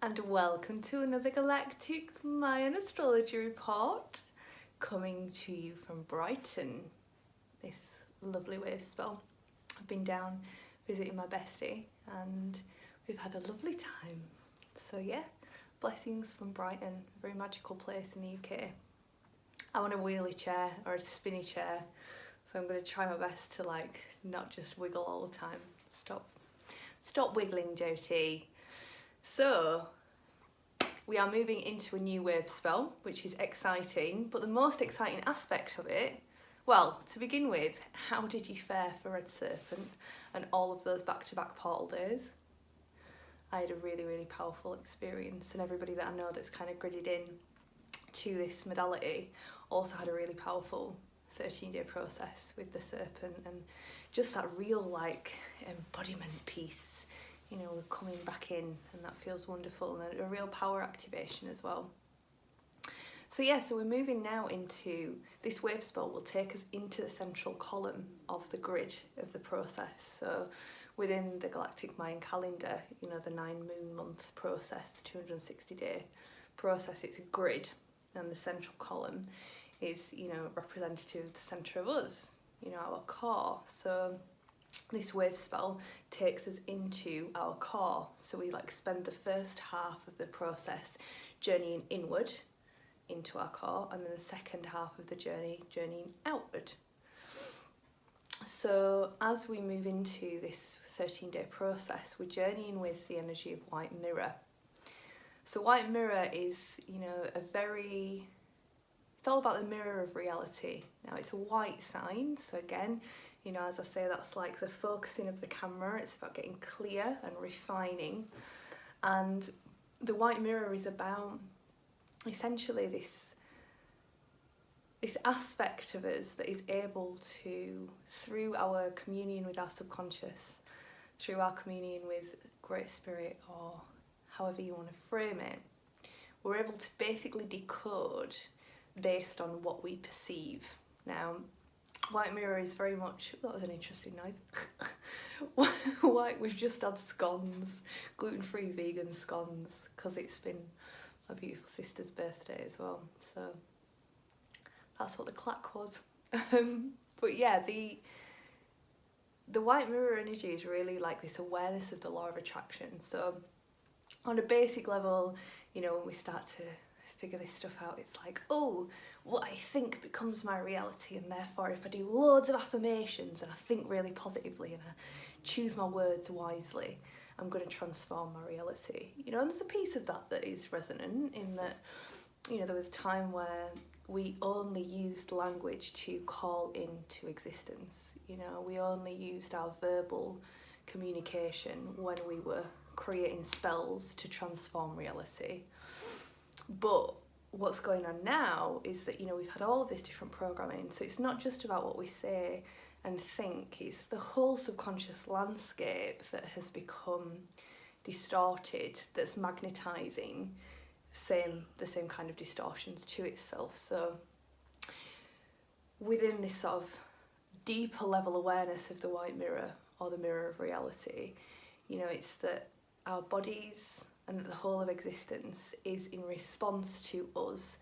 and welcome to another Galactic Mayan astrology report coming to you from Brighton. This lovely Wavespell. I've been down visiting my bestie and we've had a lovely time. So yeah, blessings from Brighton, a very magical place in the UK. I'm on a wheelie chair or a spinny chair, so I'm going to try my best to not just wiggle all the time. Stop wiggling, Jyoti. So we are moving into a new Wavespell, which is exciting, but the most exciting aspect of it, well, to begin with, how did you fare for Red Serpent and all of those back-to-back portal days? I had a really, really powerful experience, and everybody that I know that's kind of gridded in to this modality also had a really powerful 13-day process with the Serpent, and just that real embodiment piece. You know, we're coming back in, and that feels wonderful, and a real power activation as well. So yeah, so we're moving now into this Wavespell will take us into the central column of the grid of the process. So within the Galactic Mayan calendar, you know, the 9-moon month process, 260-day process, it's a grid, and the central column is, you know, representative of the centre of us, you know, our core. So this Wavespell takes us into our core. So we spend the first half of the process journeying inward into our core, and then the second half of the journey journeying outward. So as we move into this 13-day process, we're journeying with the energy of white mirror. So white mirror is, you know, it's all about the mirror of reality. Now it's a white sign, so again, you know, as I say, that's like the focusing of the camera. It's about getting clear and refining. And the white mirror is about essentially this aspect of us that is able to, through our communion with our subconscious, through our communion with Great Spirit, or however you want to frame it, we're able to basically decode based on what we perceive. Now, white mirror is very much, that was an interesting noise. We've just had scones, gluten-free vegan scones, because it's been my beautiful sister's birthday as well. So that's what the clack was. But yeah, the white mirror energy is really like this awareness of the law of attraction. So on a basic level, you know, when we start to figure this stuff out, it's like, oh, what I think becomes my reality, and therefore if I do loads of affirmations and I think really positively and I choose my words wisely, I'm going to transform my reality. You know, and there's a piece of that is resonant in that, you know, there was a time where we only used language to call into existence. You know, we only used our verbal communication when we were creating spells to transform reality. But what's going on now is that, you know, we've had all of this different programming, so it's not just about what we say and think, it's the whole subconscious landscape that has become distorted, that's magnetising the same kind of distortions to itself. So within this sort of deeper level awareness of the white mirror, or the mirror of reality, you know, it's that our bodies and that the whole of existence is in response to us,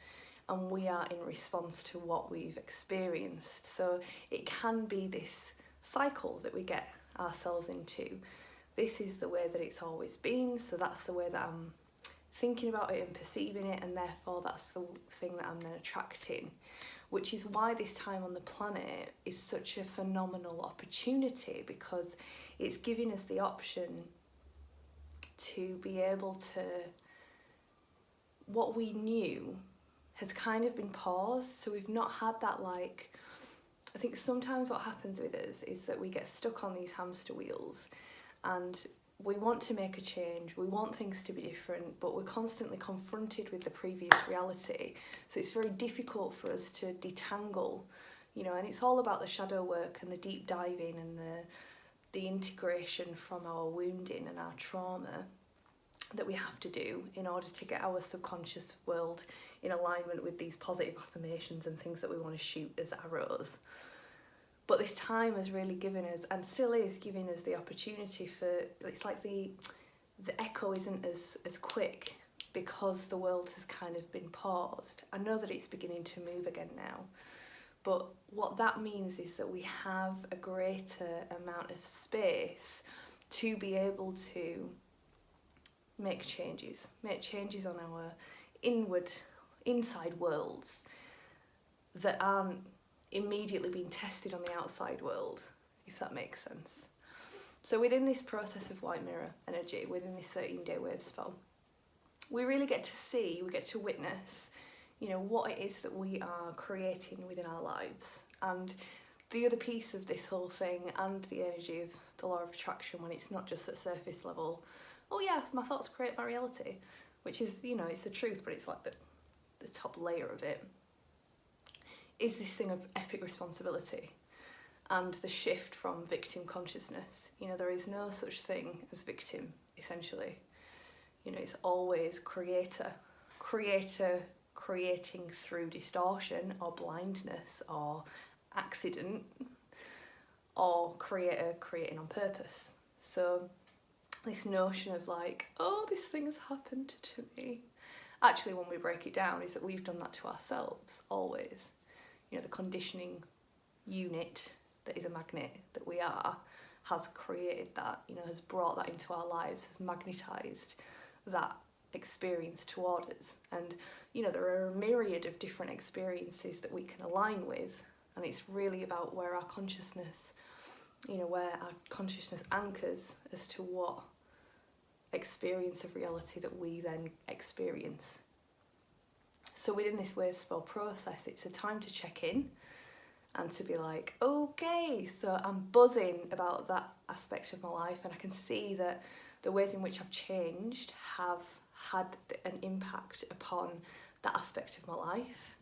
and we are in response to what we've experienced. So it can be this cycle that we get ourselves into. This is the way that it's always been, so that's the way that I'm thinking about it and perceiving it, and therefore that's the thing that I'm then attracting. Which is why this time on the planet is such a phenomenal opportunity, because it's giving us the option to be able to, what we knew has kind of been paused, so we've not had that I think sometimes what happens with us is that we get stuck on these hamster wheels and we want to make a change, we want things to be different, but we're constantly confronted with the previous reality, so it's very difficult for us to detangle, you know, and it's all about the shadow work and the deep diving and the integration from our wounding and our trauma that we have to do in order to get our subconscious world in alignment with these positive affirmations and things that we want to shoot as arrows. But this time has really given us, and still is giving us, the opportunity for, it's like the the echo isn't as quick because the world has kind of been paused. I know that it's beginning to move again now, but what that means is that we have a greater amount of space to be able to make changes on our inside worlds that aren't immediately being tested on the outside world, if that makes sense. So within this process of white mirror energy, within this 13-day wave spell, we really get to witness, you know, what it is that we are creating within our lives. And the other piece of this whole thing and the energy of the law of attraction, when it's not just at surface level, oh yeah, my thoughts create my reality, which is, you know, it's the truth, but it's like the top layer of it, is this thing of epic responsibility and the shift from victim consciousness. You know, there is no such thing as victim, essentially. You know, it's always creator creating through distortion or blindness or accident, or creator creating on purpose. So this notion of like, oh, this thing has happened to me, actually when we break it down is that we've done that to ourselves always. You know, the conditioning unit that is a magnet that we are has created that, you know, has brought that into our lives, has magnetised that experience toward us. And, you know, there are a myriad of different experiences that we can align with, and it's really about where our consciousness, you know, where our consciousness anchors as to what experience of reality that we then experience. So within this wave spell process, it's a time to check in and to be like, okay, so I'm buzzing about that aspect of my life, and I can see that the ways in which I've changed have had an impact upon that aspect of my life.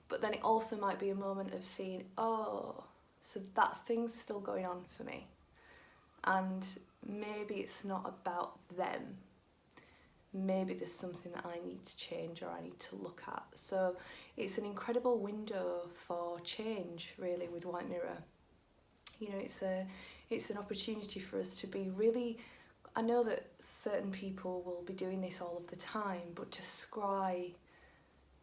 But then it also might be a moment of seeing, oh, so that thing's still going on for me. And maybe it's not about them. Maybe there's something that I need to change or I need to look at. So it's an incredible window for change, really, with White Mirror. You know, it's an opportunity for us to be really, I know that certain people will be doing this all of the time, but to scry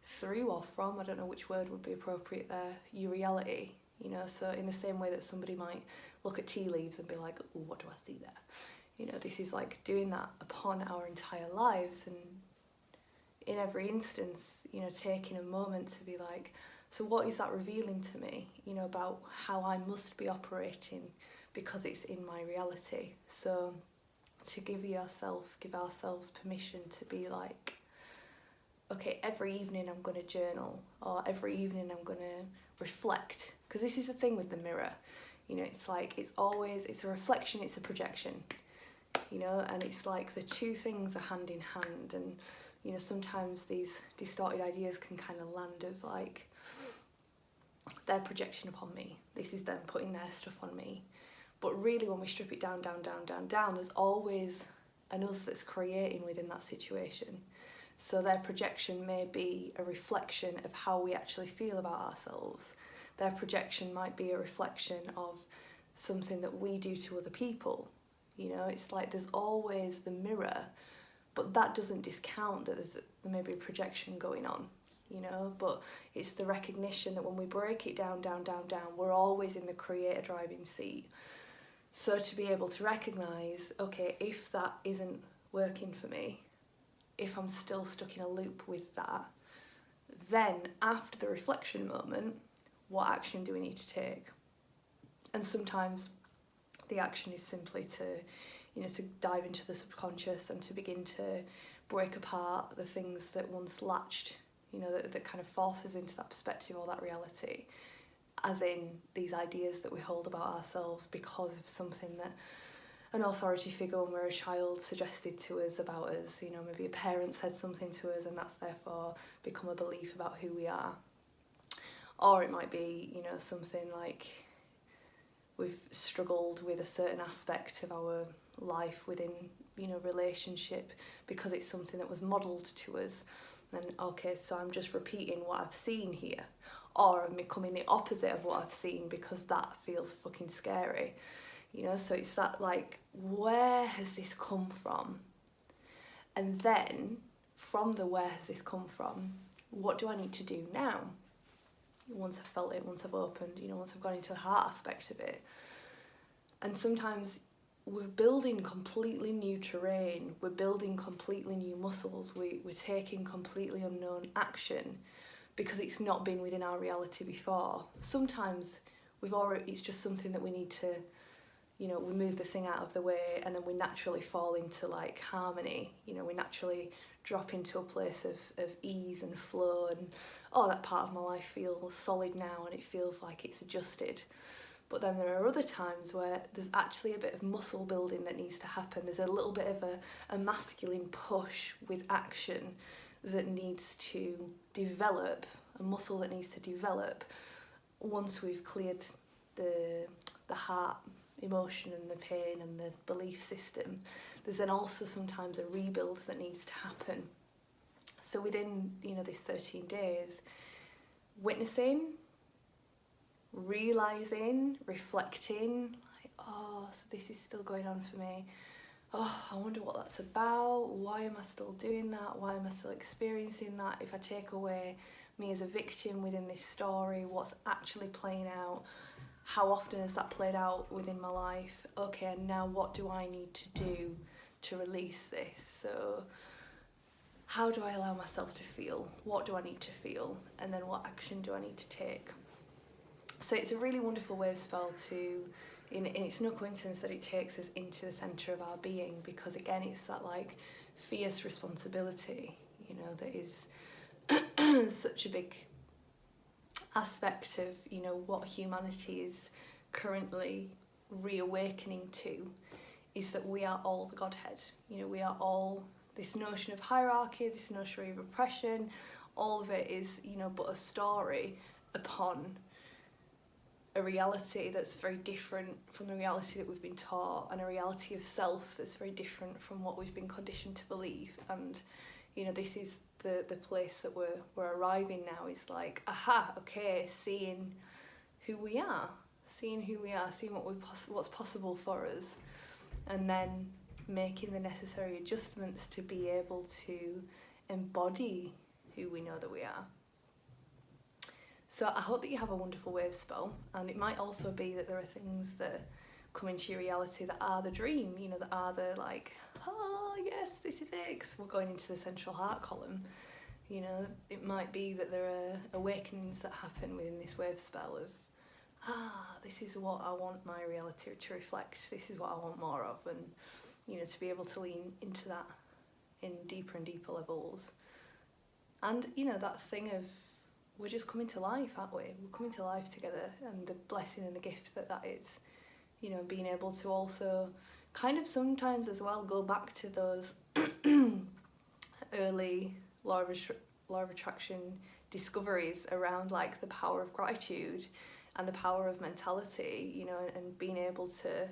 through or from, I don't know which word would be appropriate there, your reality. You know, so in the same way that somebody might look at tea leaves and be like, oh, what do I see there? You know, this is like doing that upon our entire lives, and in every instance, you know, taking a moment to be like, so what is that revealing to me, you know, about how I must be operating because it's in my reality. So to give ourselves permission to be like, okay, every evening I'm going to journal, or every evening I'm going to reflect, because this is the thing with the mirror, you know, it's like, it's a reflection, it's a projection, you know, and it's like the two things are hand in hand. And, you know, sometimes these distorted ideas can kind of land of like, they're projecting upon me, this is them putting their stuff on me. But really, when we strip it down, there's always an us that's creating within that situation. So their projection may be a reflection of how we actually feel about ourselves. Their projection might be a reflection of something that we do to other people. You know, it's like there's always the mirror, but that doesn't discount that there may be a projection going on, you know, but it's the recognition that when we break it down, we're always in the creator driving seat. So to be able to recognise, okay, if that isn't working for me, if I'm still stuck in a loop with that, then after the reflection moment, what action do we need to take? And sometimes the action is simply to, you know, to dive into the subconscious and to begin to break apart the things that once latched, you know, that kind of forces into that perspective or that reality, as in these ideas that we hold about ourselves because of something that an authority figure when we're a child suggested to us about us. You know, maybe a parent said something to us and that's therefore become a belief about who we are. Or it might be, you know, something like we've struggled with a certain aspect of our life within, you know, relationship because it's something that was modelled to us. And okay, so I'm just repeating what I've seen here. Or I'm becoming the opposite of what I've seen because that feels fucking scary. You know, so it's that like, where has this come from? And then from the where has this come from, what do I need to do now? Once I've felt it, once I've opened, you know, once I've gone into the heart aspect of it. And sometimes we're building completely new terrain, we're building completely new muscles, we're taking completely unknown action because it's not been within our reality before. Sometimes it's just something that we need to, you know, we move the thing out of the way and then we naturally fall into like harmony, you know, we naturally drop into a place of ease and flow and, oh, that part of my life feels solid now and it feels like it's adjusted. But then there are other times where there's actually a bit of muscle building that needs to happen. There's a little bit of a masculine push with action that needs to develop, a muscle that needs to develop once we've cleared the heart emotion and the pain and the belief system. There's then also sometimes a rebuild that needs to happen. So within, you know, this 13 days, witnessing, realising, reflecting, like, oh, so this is still going on for me. Oh, I wonder what that's about. Why am I still doing that? Why am I still experiencing that? If I take away me as a victim within this story, what's actually playing out? How often has that played out within my life? Okay, and now what do I need to do to release this? So how do I allow myself to feel? What do I need to feel? And then what action do I need to take? So it's a really wonderful Wavespell and it's no coincidence that it takes us into the centre of our being, because again, it's that like fierce responsibility, you know, that is such a big aspect of, you know, what humanity is currently reawakening to, is that we are all the Godhead. You know, we are all this notion of hierarchy, this notion of oppression, all of it is, you know, but a story upon a reality that's very different from the reality that we've been taught, and a reality of self that's very different from what we've been conditioned to believe. And, you know, this is the place that we're arriving now, is like, aha, okay, seeing who we are, seeing what's possible for us, and then making the necessary adjustments to be able to embody who we know that we are. So I hope that you have a wonderful Wavespell, and it might also be that there are things that come into your reality that are the dream, you know, that are the like, oh yes, this is it, 'cause we're going into the central heart column. You know, it might be that there are awakenings that happen within this Wavespell of, this is what I want my reality to reflect, this is what I want more of, and, you know, to be able to lean into that in deeper and deeper levels. And, you know, that thing of, we're just coming to life, aren't we? We're coming to life together, and the blessing and the gift that is, you know, being able to also kind of sometimes as well go back to those early law of attraction discoveries around like the power of gratitude and the power of mentality, you know, and being able to,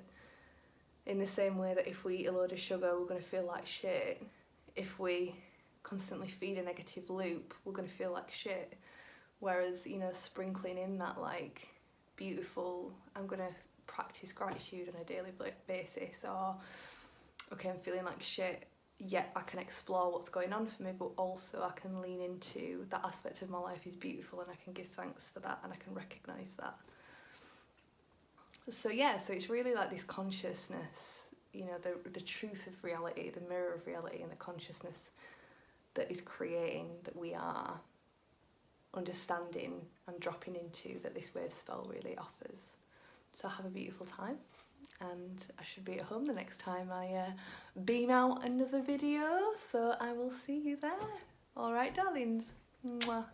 in the same way that if we eat a load of sugar, we're going to feel like shit. If we constantly feed a negative loop, we're going to feel like shit. Whereas, you know, sprinkling in that like beautiful, I'm going to practice gratitude on a daily basis, or okay, I'm feeling like shit, yet I can explore what's going on for me, but also I can lean into that aspect of my life is beautiful, and I can give thanks for that, and I can recognise that. So yeah, so it's really like this consciousness, you know, the truth of reality, the mirror of reality, and the consciousness that is creating that we are understanding and dropping into, that this Wavespell really offers. So have a beautiful time, and I should be at home the next time I beam out another video, so I will see you there. Alright darlings. Mwah.